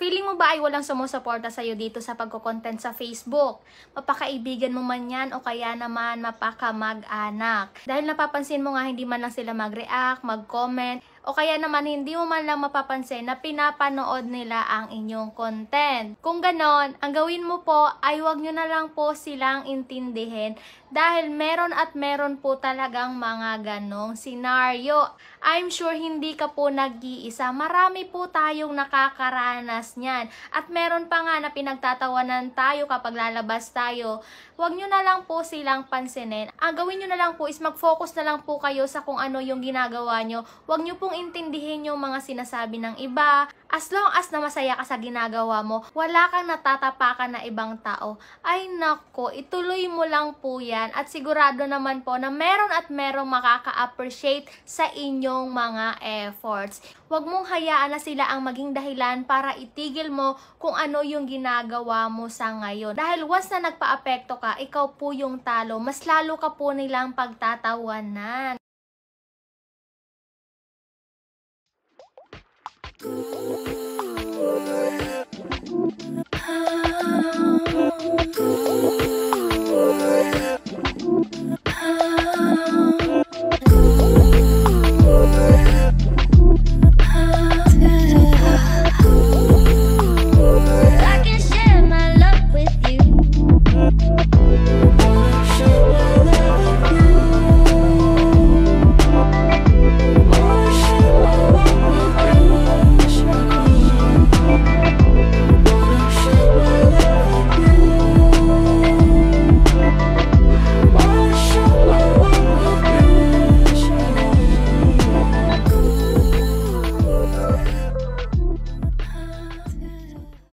Feeling mo ba ay walang sumusuporta sa'yo dito sa pagko-content sa Facebook? Mapakaibigan mo man yan o kaya naman mapakamag-anak. Dahil napapansin mo nga hindi man lang sila mag-react, mag-comment, o kaya naman hindi mo man lang mapapansin na pinapanood nila ang inyong content. Kung ganon, ang gawin mo po ay huwag nyo na lang po silang intindihin dahil meron at meron po talagang mga ganong senaryo. I'm sure hindi ka po nag-iisa. Marami po tayong nakakaranas niyan. At meron pa nga na pinagtatawanan tayo kapag lalabas tayo. Huwag nyo na lang po silang pansinin. Ang gawin nyo na lang po is mag-focus na lang po kayo sa kung ano yung ginagawa nyo. Huwag nyo pong intindihin yung mga sinasabi ng iba. As long as na masaya ka sa ginagawa mo, wala kang natatapakan na ibang tao. Ay nako, ituloy mo lang po yan at sigurado naman po na meron at merong makaka-appreciate sa inyong mga efforts. Huwag mong hayaan na sila ang maging dahilan para itigil mo kung ano yung ginagawa mo sa ngayon. Dahil once na nagpa-apekto ka, ikaw po yung talo. Mas lalo ka po nilang pagtatawanan.